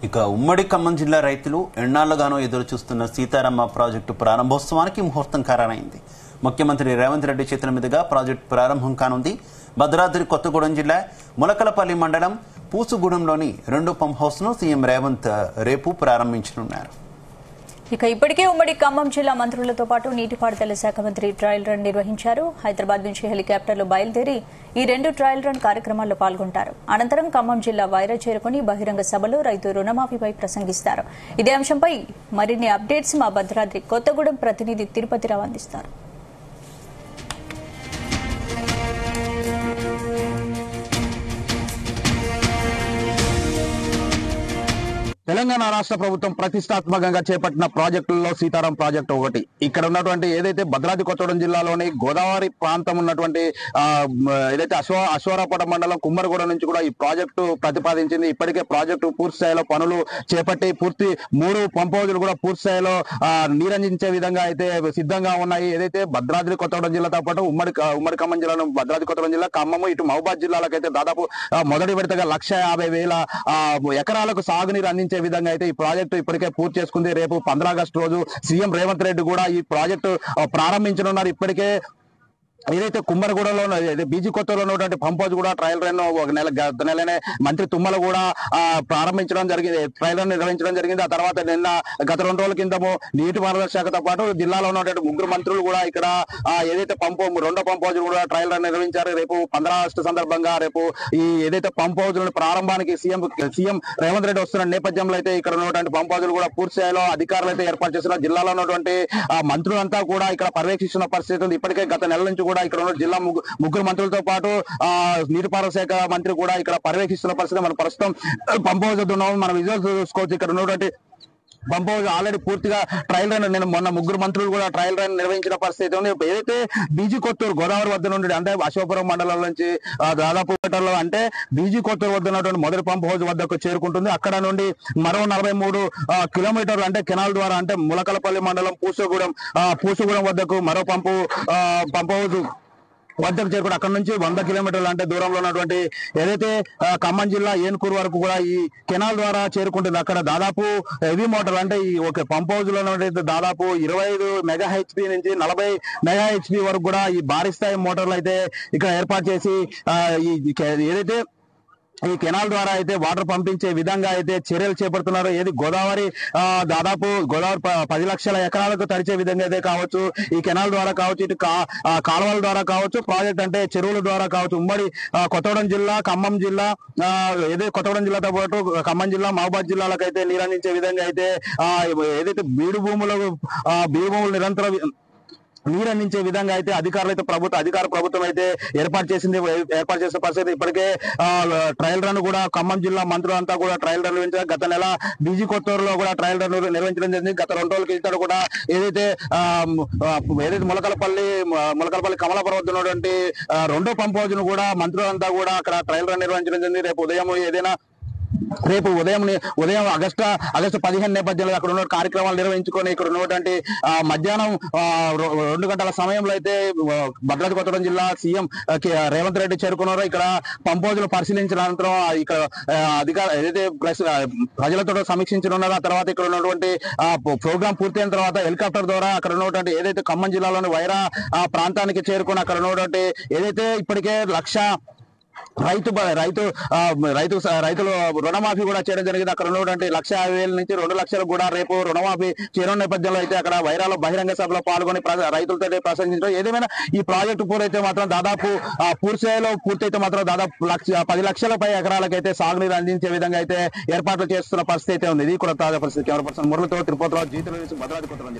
ఇక ఉమ్మడి ఖమ్మం జిల్లా రైతులు ఎన్నాళ్లుగానో ఎదురు చూస్తున్న సీతారామ ప్రాజెక్టు ప్రారంభోత్సవానికి ముహూర్తం ఖరారైంది. ముఖ్యమంత్రి రేవంత్ రెడ్డి చేతుల మీదుగా ప్రాజెక్టు ప్రారంభం కానుంది. భద్రాద్రి కొత్తగూడెం జిల్లా ములకలపల్లి మండలం పూసుగూడెంలోని 2 పంప్ హౌస్ ను సీఎం రేవంత్ రేపు ప్రారంభించనున్నారు. ఇక ఇప్పటికే ఉమ్మడి ఖమ్మం జిల్లా మంత్రులతో పాటు నీటిపారుదల శాఖ మంత్రి ట్రయల్ రన్ నిర్వహించారు. హైదరాబాద్ నుంచి హెలికాప్టర్లో బయలుదేరి ఈ 2 ట్రయల్ రన్ కార్యక్రమాల్లో పాల్గొంటారు. అనంతరం ఖమ్మం జిల్లా వైరా చేరుకుని బహిరంగ సభలో రైతు రుణమాఫీపై ప్రసంగిస్తారు. ఇదే అంశంపై మరిన్ని అప్డేట్స్ మా భద్రాద్రి కొత్తగూడెం ప్రతినిధి తిరుపతిరావు అందిస్తారు. తెలంగాణ రాష్ట్ర ప్రభుత్వం ప్రతిష్టాత్మకంగా చేపట్టిన ప్రాజెక్టుల్లో సీతారాం ప్రాజెక్టు ఒకటి. ఇక్కడ ఉన్నటువంటి ఏదైతే భద్రాద్రి కొత్తగూడెం జిల్లాలోని గోదావరి ప్రాంతం ఉన్నటువంటి ఏదైతే అశ్వారాపేట మండలం కుమ్మరిగూడ నుంచి కూడా ఈ ప్రాజెక్టు ప్రతిపాదించింది. ఇప్పటికే ప్రాజెక్టు పూర్తి స్థాయిలో పనులు చేపట్టి 3 పంప్ హౌజులు కూడా పూర్తి స్థాయిలో నీరందించే విధంగా అయితే సిద్ధంగా ఉన్నాయి. ఏదైతే భద్రాద్రి కొత్తగూడెం జిల్లాతో పాటు ఉమ్మడి ఖమ్మం జిల్లాలో భద్రాద్రి కొత్తగూడెం జిల్లా, ఖమ్మం, ఇటు మహబూబాద్ జిల్లాలకైతే దాదాపు మొదటి విడతగా 1,50,000 ఎకరాలకు సాగునీరు అందించే విధంగా అయితే ఈ ప్రాజెక్టు ఇప్పటికే పూర్తి చేసుకుంది. రేపు 15 ఆగస్టు రోజు సీఎం రేవంత్ రెడ్డి కూడా ఈ ప్రాజెక్టు ప్రారంభించనున్నారు. ఇప్పటికే ఏదైతే కుమ్మరిగూడలో బీజీ కొత్తలో ఉన్నటువంటి పంప్ హౌస్ కూడా ట్రయల్ రన్ గత నెలనే మంత్రి తుమ్మల కూడా ప్రారంభించడం జరిగింది, ట్రయల్ రన్ నిర్వహించడం జరిగింది. ఆ తర్వాత నిన్న గత 2 రోజుల కిందము నీటిపారుదల శాఖతో పాటు జిల్లాలో ఉన్నటువంటి 3 మంత్రులు కూడా ఇక్కడ ఏదైతే 2 పంప్ హౌస్ కూడా ట్రయల్ రన్ నిర్వహించారు. రేపు 15 ఆగస్టు సందర్భంగా రేపు ఈ ఏదైతే పంప్ హౌస్ ప్రారంభానికి సీఎం రేవంత్ రెడ్డి వస్తున్న నేపథ్యంలో అయితే ఇక్కడ ఉన్నటువంటి పంప్ హౌస్ కూడా పూర్తి స్థాయిలో అధికారులు అయితే ఏర్పాటు చేస్తున్నారు. జిల్లాలో ఉన్నటువంటి మంత్రులంతా కూడా ఇక్కడ పర్యవేక్షిస్తున్న పరిస్థితి ఉంది. ఇప్పటికే గత నెల నుంచి కూడా ఇక్కడ ఉన్న జిల్లా 3 మంత్రులతో పాటు నీటిపారుదల శాఖ మంత్రి కూడా ఇక్కడ పర్యవేక్షిస్తున్న పరిస్థితి. మనం ప్రస్తుతం పంప్ హౌస్ ఉన్నాము. మనం విజువల్స్ చూసుకోవచ్చు. ఇక్కడ ఉన్నటువంటి పంప్ హౌస్ ఆల్రెడీ పూర్తిగా ట్రయల్ రన్ మొన్న 3 మంత్రులు కూడా ట్రయల్ రన్ నిర్వహించిన పరిస్థితి ఉంది. ఏదైతే బీజీ కొత్తూరు గోదావరి వద్ద నుండి అంటే అశోకపురం మండలం నుంచి దాదాపు అంటే బీజీ కొత్తూరు వద్ద ఉన్నటువంటి మొదటి పంప్ హౌస్ వద్దకు చేరుకుంటుంది. అక్కడ నుండి మరో 43 కిలోమీటర్లు అంటే కెనాల్ ద్వారా అంటే ములకలపల్లి మండలం పూసుగూడెం వద్దకు మరో పంప్ హౌస్ వద్దకు చేరుకుంటే అక్కడ నుంచి 100 కిలోమీటర్లు అంటే దూరంలో ఉన్నటువంటి ఏదైతే ఖమ్మం జిల్లా ఏనుకూరు వరకు కూడా ఈ కెనాల్ ద్వారా చేరుకుంటుంది. అక్కడ దాదాపు హెవీ మోటార్ అంటే ఈ ఒక పంప్ హౌస్ లో దాదాపు 25 మెగా హెచ్పి నుంచి 40 మెగా హెచ్పి వరకు కూడా ఈ భారీ స్థాయి మోటార్లు అయితే ఇక్కడ ఏర్పాటు చేసి ఏదైతే ఈ కెనాల్ ద్వారా అయితే వాటర్ పంపించే విధంగా అయితే చర్యలు చేపడుతున్నారు. ఏది దాదాపు గోదావరి 10 లక్షల ఎకరాలకు తడిచే విధంగా అయితే కావచ్చు, ఈ కెనాల్ ద్వారా కావచ్చు, ఇటు కాలువల ద్వారా కావచ్చు, ప్రాజెక్ట్ అంటే చెరువుల ద్వారా కావచ్చు. ఉమ్మడి కొత్తగూడెం జిల్లా, ఖమ్మం జిల్లా, ఏదైతే కొత్తగూడెం జిల్లాతో పాటు ఖమ్మం జిల్లా, మహబూబాద్ జిల్లాలకైతే నీరందించే విధంగా అయితే ఏదైతే బీడు భూములు నిరంతరం నీరందించే విధంగా అయితే అధికార ప్రభుత్వం అయితే ఏర్పాటు చేసిన పరిస్థితి. ఇప్పటికే ట్రయల్ రన్ కూడా ఖమ్మం జిల్లా మంత్రులంతా కూడా ట్రయల్ రన్ నిర్వహించారు. గత నెల బీజీ కొత్తూరులో కూడా ట్రయల్ రన్ నిర్వహించడం జరిగింది. గత 2 రోజుల క్రితం కూడా ఏదైతే ములకలపల్లి కమలాపురం వద్ద ఉన్నటువంటి 2 పంప్ హౌస్ ను కూడా మంత్రులంతా కూడా అక్కడ ట్రయల్ రన్ నిర్వహించడం జరిగింది. రేపు ఉదయం ఆగస్టు 15 నేపథ్యంలో అక్కడ ఉన్న కార్యక్రమాలు నిర్వహించుకొని ఇక్కడ ఉన్నటువంటి మధ్యాహ్నం 2 గంటల సమయంలో అయితే భద్రాద్రి కొత్తగూడెం జిల్లా సీఎం రేవంత్ రెడ్డి చేరుకున్నారు. ఇక్కడ పంప్ హౌజులు పరిశీలించిన అనంతరం ఇక్కడ ఏదైతే ప్రజలతో సమీక్షించనున్నారో ఆ తర్వాత ఇక్కడ ఉన్నటువంటి ప్రోగ్రాం పూర్తయిన తర్వాత హెలికాప్టర్ ద్వారా అక్కడ ఉన్నటువంటి ఏదైతే ఖమ్మం జిల్లాలోని వైరా ప్రాంతానికి చేరుకుని అక్కడ ఉన్నటువంటి ఏదైతే ఇప్పటికే రైతులు రుణమాఫీ కూడా చేయడం జరిగింది. అక్కడ ఉన్నటువంటి 1,50,000 నుంచి 2 లక్షలు కూడా రేపు రుణమాఫీ చేయడం నేపథ్యంలో అయితే అక్కడ వైరాలో బహిరంగ సభలో పాల్గొని రైతులతో ప్రసంగించడం. ఏదేమైనా ఈ ప్రాజెక్టు పూర్తయితే మాత్రం దాదాపు పూర్తయితే మాత్రం దాదాపు 10 లక్షలపై ఎకరాలకైతే సాగునీరు అందించే విధంగా అయితే ఏర్పాట్లు చేస్తున్న పరిస్థితి అయితే ఉంది. ఇది కూడా తాజా పరిస్థితి. కెమెరా పర్సన్ మురళితో తిరుపతిరావు, జీ తెలుగు న్యూస్, భద్రాద్రి కొత్తగూడెం.